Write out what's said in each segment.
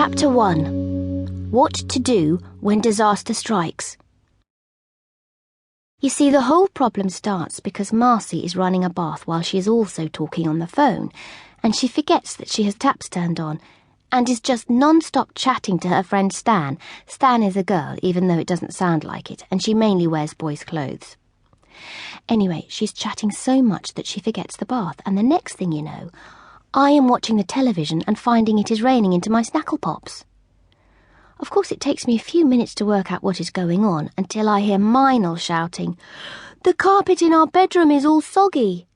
Chapter 1. What to do when disaster strikes. You see, the whole problem starts because Marcy is running a bath while she is also talking on the phone, and she forgets that she has taps turned on, and is just non-stop chatting to her friend Stan. Stan is a girl, even though it doesn't sound like it, and she mainly wears boys' clothes. Anyway, she's chatting so much that she forgets the bath, and the next thing you know, I am watching the television and finding it is raining into my snackle pops. Of course, it takes me a few minutes to work out what is going on until I hear Meinl shouting, "The carpet in our bedroom is all soggy."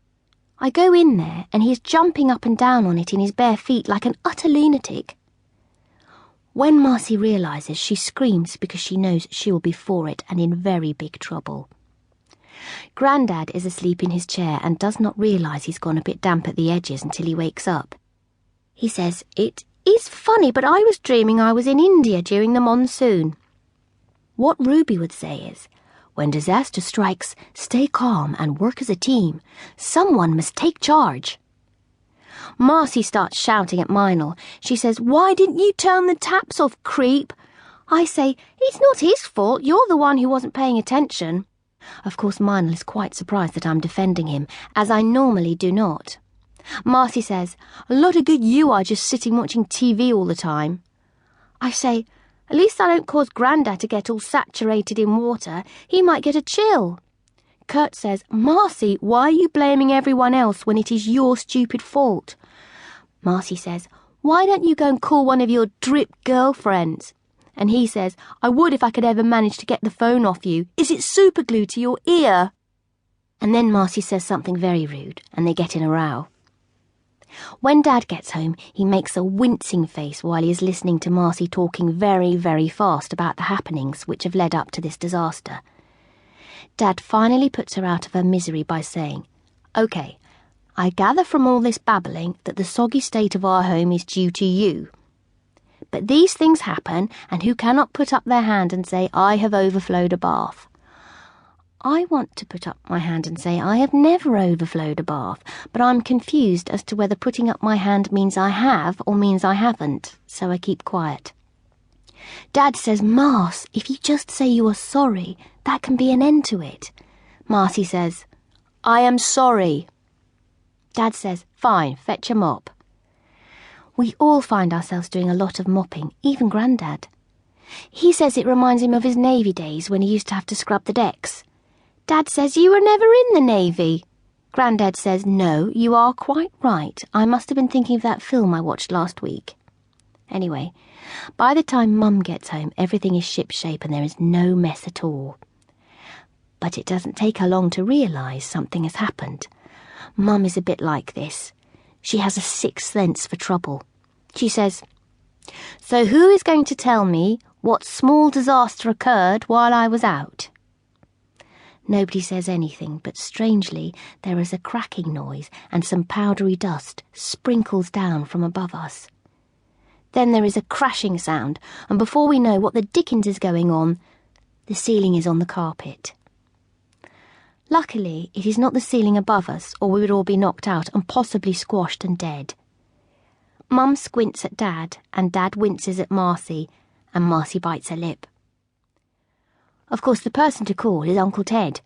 I go in there and he is jumping up and down on it in his bare feet like an utter lunatic. When Marcy realises, she screams because she knows she will be for it and in very big trouble. Grandad is asleep in his chair and does not realise he's gone a bit damp at the edges until he wakes up. He says, "It is funny, but I was dreaming I was in India during the monsoon." What Ruby would say is, "When disaster strikes, stay calm and work as a team. Someone must take charge." Marcy starts shouting at Meinl. She says, "Why didn't you turn the taps off, creep?" I say, "It's not his fault, you're the one who wasn't paying attention." Of course, Meinl is quite surprised that I'm defending him, as I normally do not. Marcy says, "A lot of good you are just sitting watching TV all the time." I say, "At least I don't cause Grandad to get all saturated in water. He might get a chill." Kurt says, "Marcy, why are you blaming everyone else when it is your stupid fault?" Marcy says, "Why don't you go and call one of your drip girlfriends?" And he says, "I would if I could ever manage to get the phone off you. Is it superglued to your ear?" And then Marcy says something very rude, and they get in a row. When Dad gets home, he makes a wincing face while he is listening to Marcy talking very, very fast about the happenings which have led up to this disaster. Dad finally puts her out of her misery by saying, "OK, I gather from all this babbling that the soggy state of our home is due to you. But these things happen, and who cannot put up their hand and say, 'I have overflowed a bath?' I want to put up my hand and say I have never overflowed a bath, but I'm confused as to whether putting up my hand means I have or means I haven't, so I keep quiet. Dad says, "Mars, if you just say you are sorry, that can be an end to it." Marcy says, "I am sorry." Dad says, "Fine, fetch a mop." We all find ourselves doing a lot of mopping, even Grandad. He says it reminds him of his Navy days when he used to have to scrub the decks. Dad says, "You were never in the Navy." Grandad says, "No, you are quite right. I must have been thinking of that film I watched last week." Anyway, by the time Mum gets home, everything is shipshape and there is no mess at all. But it doesn't take her long to realise something has happened. Mum is a bit like this. She has a sixth sense for trouble. She says, "So who is going to tell me what small disaster occurred while I was out?" Nobody says anything, but strangely there is a cracking noise and some powdery dust sprinkles down from above us. Then there is a crashing sound, and before we know what the dickens is going on, the ceiling is on the carpet. Luckily, it is not the ceiling above us, or we would all be knocked out and possibly squashed and dead. Mum squints at Dad, and Dad winces at Marcy, and Marcy bites her lip. Of course, the person to call is Uncle Ted.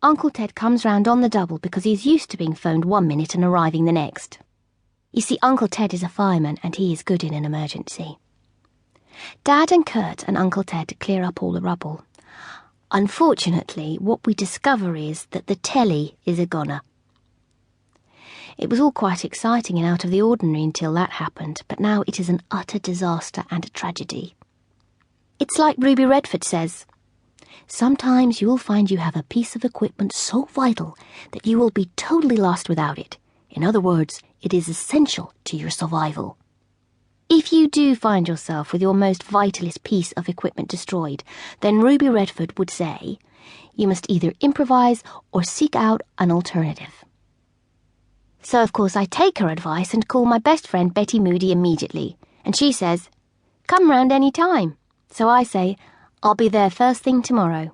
Uncle Ted comes round on the double because he's used to being phoned 1 minute and arriving the next. You see, Uncle Ted is a fireman, and he is good in an emergency. Dad and Kurt and Uncle Ted clear up all the rubble. Unfortunately, what we discover is that the telly is a goner. It was all quite exciting and out of the ordinary until that happened, but now it is an utter disaster and a tragedy. It's like Ruby Redfort says, "Sometimes you will find you have a piece of equipment so vital that you will be totally lost without it. In other words, it is essential to your survival." If you do find yourself with your most vitalist piece of equipment destroyed, then Ruby Redfort would say, you must either improvise or seek out an alternative. So, of course, I take her advice and call my best friend Betty Moody immediately, and she says, "Come round any time." So I say, "I'll be there first thing tomorrow."